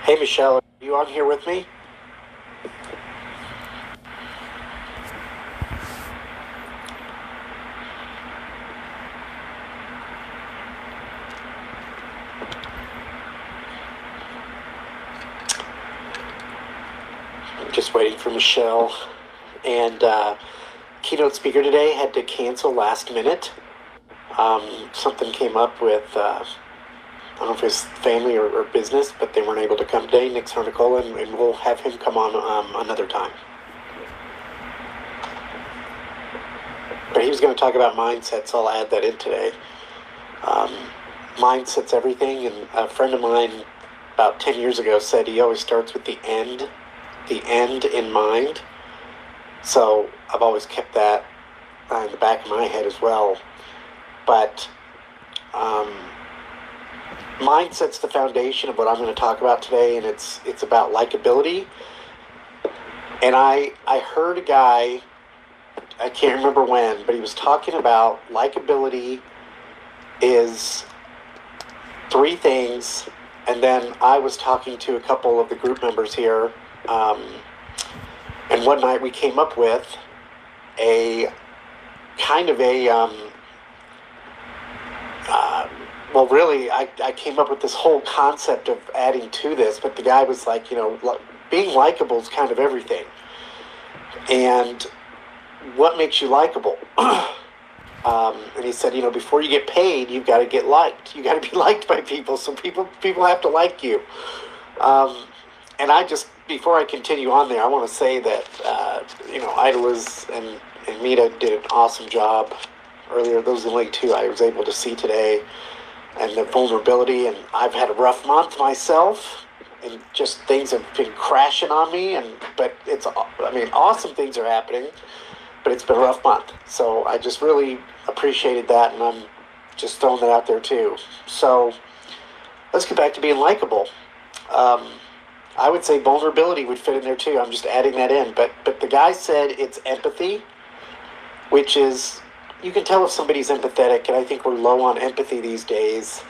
Hey, Michelle, are you on here with me? I'm just waiting for Michelle. And keynote speaker today had to cancel last minute. Something came up with, I don't know if it's family or business, but they weren't able to come today. Nick's Harnicola, and we'll have him come on another time. But he was going to talk about mindset, so I'll add that in today. Mindset's everything, and a friend of mine about 10 years ago said he always starts with the end in mind. So I've always kept that in the back of my head as well. But mindset's the foundation of what I'm going to talk about today, and it's about likability. And I heard a guy, I can't remember when, but he was talking about likability is 3 things, and then I was talking to a couple of the group members here, and one night we came up with a kind of a well, really, I came up with this whole concept of adding to this, but the guy was like, being likable is kind of everything. And what makes you likable? And he said, before you get paid, you've got to get liked. You got to be liked by people, so people have to like you. And I just, before I continue on there, I want to say that, Idoliz and Mita did an awesome job earlier. Those are the only 2 I was able to see today. And the vulnerability, and I've had a rough month myself, and just things have been crashing on me, but awesome things are happening, but it's been a rough month. So I just really appreciated that, and I'm just throwing that out there too. So let's get back to being likable. I would say vulnerability would fit in there too. I'm just adding that in, but the guy said it's empathy, which is, you can tell if somebody's empathetic, and I think we're low on empathy these days,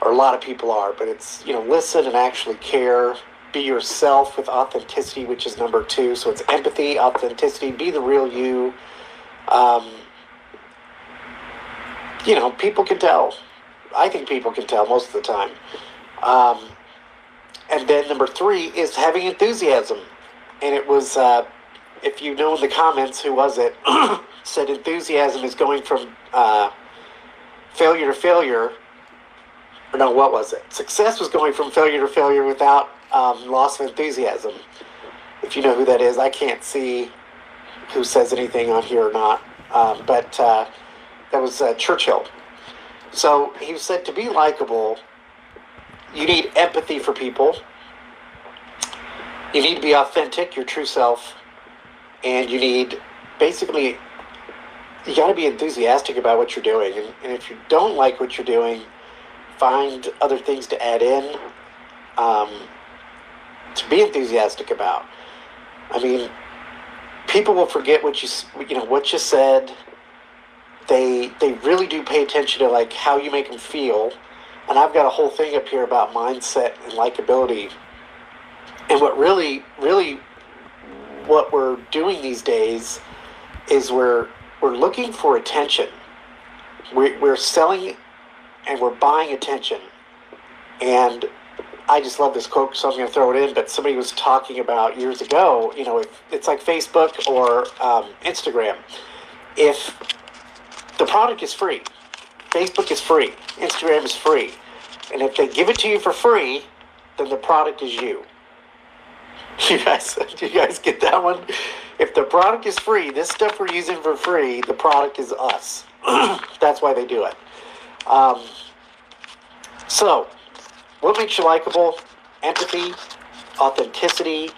or a lot of people are, but it's, listen and actually care, be yourself with authenticity, which is number 2. So it's empathy, authenticity, be the real you. People can tell. I think people can tell most of the time. And then number 3 is having enthusiasm. And it was, if you know in the comments, who was it, said enthusiasm is going from failure to failure. Or no, what was it? Success was going from failure to failure without loss of enthusiasm. If you know who that is, I can't see who says anything on here or not. But that was Churchill. So he said to be likable, you need empathy for people. You need to be authentic, your true self. And you need, basically, you got to be enthusiastic about what you're doing. And if you don't like what you're doing, find other things to add in to be enthusiastic about. I mean, people will forget what you said. They really do pay attention to like how you make them feel. And I've got a whole thing up here about mindset and likability. And what really what we're doing these days is we're looking for attention. We're selling and we're buying attention. And I just love this quote, so I'm going to throw it in. But somebody was talking about years ago, it's like Facebook or Instagram. If the product is free, Facebook is free, Instagram is free, and if they give it to you for free, then the product is you. Do you guys get that one? If the product is free, this stuff we're using for free, the product is us. That's why they do it. So, what makes you likable? Empathy, authenticity,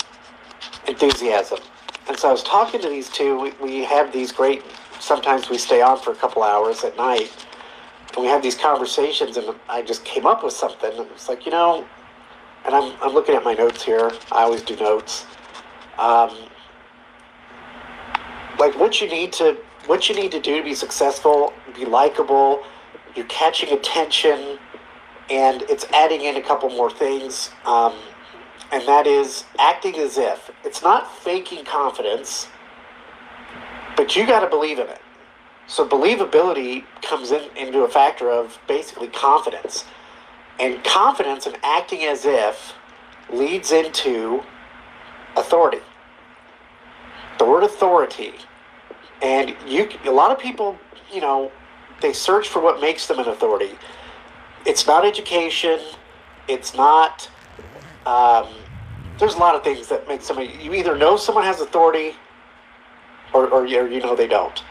enthusiasm. And so I was talking to these 2. We have these great, sometimes we stay on for a couple hours at night, and we have these conversations, and I just came up with something. And it's like, and I'm looking at my notes here. I always do notes. Like what you need to do to be successful, be likable, you're catching attention, and it's adding in a couple more things. and that is acting as if. It's not faking confidence, but you got to believe in it. So believability comes into a factor of basically confidence. And confidence and acting as if leads into authority. The word authority. And a lot of people, they search for what makes them an authority. It's not education. It's not, there's a lot of things that make somebody, you either know someone has authority or they don't.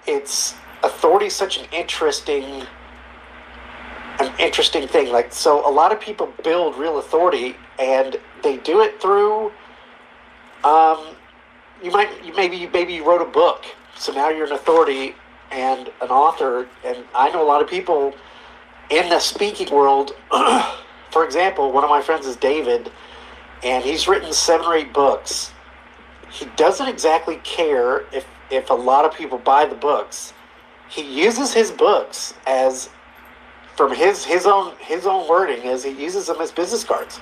It's authority is such an interesting thing. Like, so a lot of people build real authority, and they do it through, maybe you wrote a book, so now you're an authority and an author. And I know a lot of people in the speaking world. For example, one of my friends is David, and he's written 7 or 8 books. He doesn't exactly care if a lot of people buy the books. He uses his books as, from his own wording, as he uses them as business cards.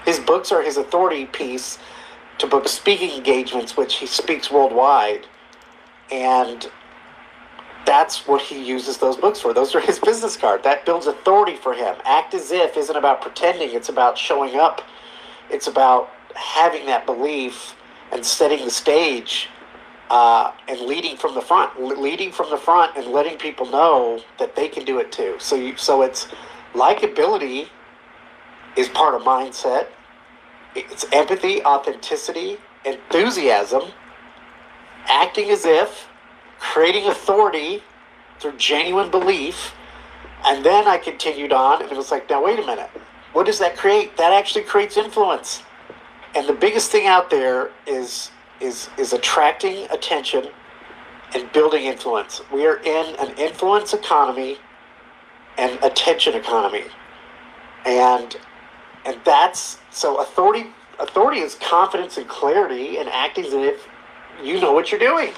His books are his authority piece to book speaking engagements, which he speaks worldwide, and that's what he uses those books for. Those are his business card. That builds authority for him. Act as if isn't about pretending. It's about showing up. It's about having that belief and setting the stage, and leading from the front and letting people know that they can do it too. So it's likability is part of mindset. It's empathy, authenticity, enthusiasm, acting as if, creating authority through genuine belief. And then I continued on, and it was like, now wait a minute. What does that create? That actually creates influence. And the biggest thing out there is attracting attention and building influence. We are in an influence economy and attention economy. And that's, so authority is confidence and clarity and acting as if you know what you're doing,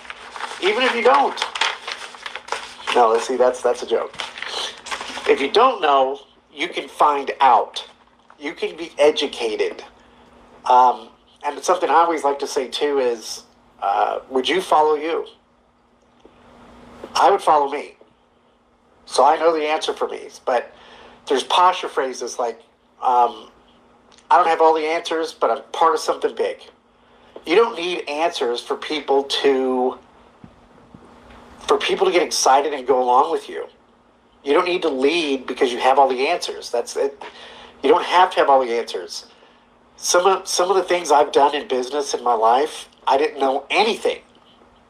even if you don't. No, let's see, that's a joke. If you don't know, you can find out. You can be educated. And it's something I always like to say too is, would you follow you? I would follow me. So I know the answer for me. But there's posture phrases like, I don't have all the answers, but I'm part of something big. You don't need answers for people to get excited and go along with you. You don't need to lead because you have all the answers. That's it. You don't have to have all the answers. Some of the things I've done in business in my life, I didn't know anything.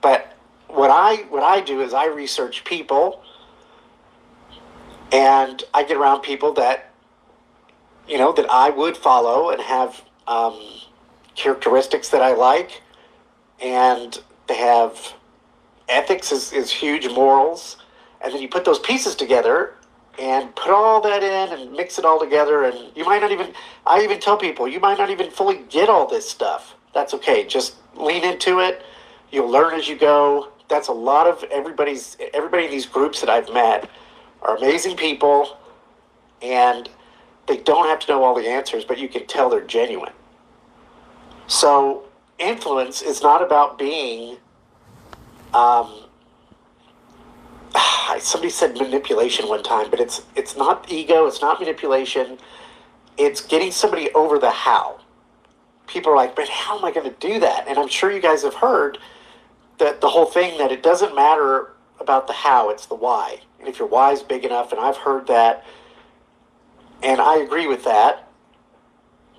But what I do is I research people, and I get around people that that I would follow and have characteristics that I like, and they have ethics is huge, morals, and then you put those pieces together and put all that in and mix it all together, and I even tell people, you might not even fully get all this stuff. That's okay. Just lean into it. You'll learn as you go. That's a lot of everybody in these groups that I've met are amazing people, and they don't have to know all the answers, but you can tell they're genuine. So influence is not about being, somebody said manipulation one time, but it's not ego, it's not manipulation. It's getting somebody over the how. People are like, but how am I going to do that? And I'm sure you guys have heard that the whole thing that it doesn't matter about the how, it's the why. And if your why is big enough, and I've heard that, and I agree with that,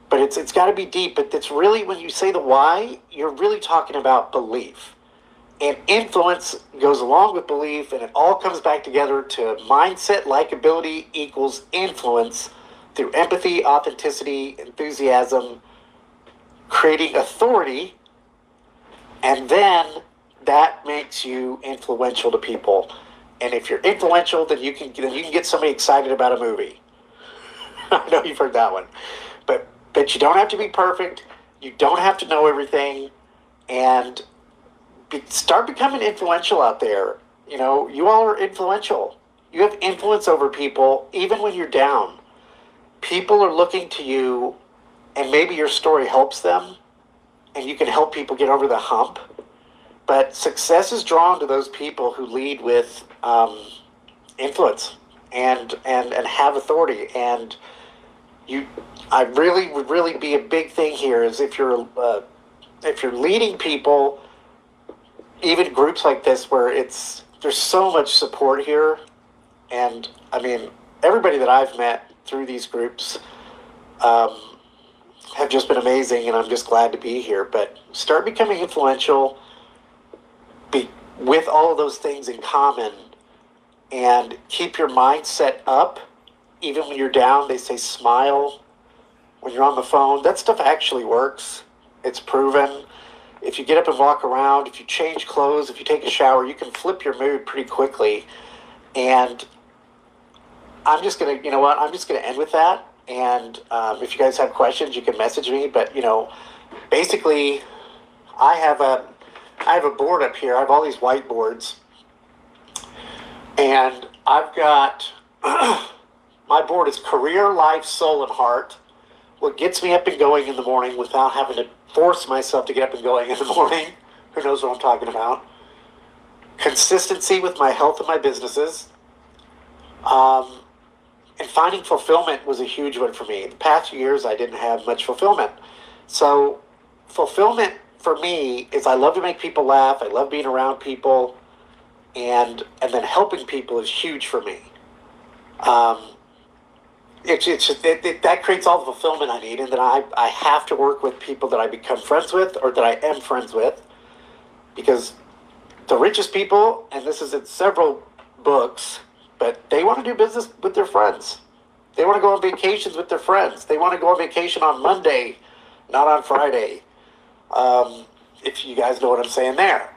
but it's got to be deep. But it's really, when you say the why, you're really talking about belief. And influence goes along with belief, and it all comes back together to mindset. Likability equals influence through empathy, authenticity, enthusiasm, creating authority, and then that makes you influential to people. And if you're influential, then you can get somebody excited about a movie. I know you've heard that one, but you don't have to be perfect. You don't have to know everything, and start becoming influential out there. You all are influential. You have influence over people even when you're down. people are looking to you, and maybe your story helps them, and you can help people get over the hump. But success is drawn to those people who lead with influence and have authority. And I really would really be a big thing here is if you're leading people, even groups like this where there's so much support here, and I mean everybody that I've met through these groups have just been amazing, and I'm just glad to be here. But start becoming influential, with all of those things in common, and keep your mindset up. Even when you're down, they say smile. When you're on the phone, that stuff actually works. It's proven. If you get up and walk around, if you change clothes, if you take a shower, you can flip your mood pretty quickly. And I'm just going to, you know what, I'm just going to end with that. And if you guys have questions, you can message me. But, basically, I have a board up here. I have all these whiteboards. And I've got, my board is career, life, soul, and heart. What gets me up and going in the morning without having to force myself to get up and going in the morning. Who knows what I'm talking about? Consistency with my health and my businesses. And finding fulfillment was a huge one for me. The past few years, I didn't have much fulfillment. So fulfillment for me is I love to make people laugh. I love being around people. And then helping people is huge for me. That creates all the fulfillment I need. And then I have to work with people that I become friends with or that I am friends with. Because the richest people, and this is in several books, but they want to do business with their friends. They want to go on vacations with their friends. They want to go on vacation on Monday, not on Friday. If you guys know what I'm saying there.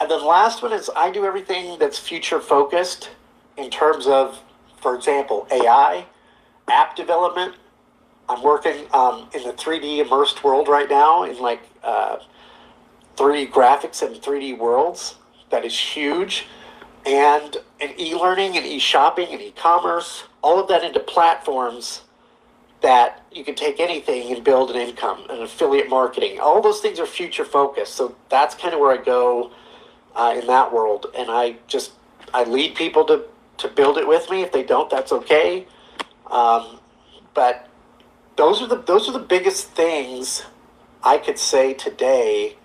And then the last one is I do everything that's future focused in terms of, for example, AI, app development. I'm working in the 3D immersed world right now in 3D graphics and 3D worlds. That is huge. And e-learning and e-shopping and e-commerce, all of that into platforms that you can take anything and build an income, and affiliate marketing. All those things are future focused. So that's kind of where I go in that world. And I lead people to build it with me. If they don't, that's okay. But those are the biggest things I could say today,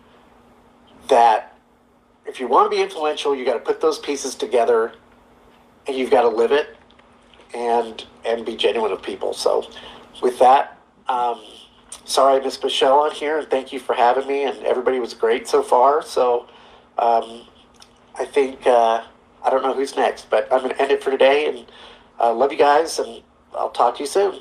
that if you want to be influential, you got to put those pieces together, and you've got to live it, and be genuine with people. So with that, sorry I missed Michelle on here, and thank you for having me, and everybody was great so far. So I think, I don't know who's next, but I'm going to end it for today, and love you guys, and I'll talk to you soon.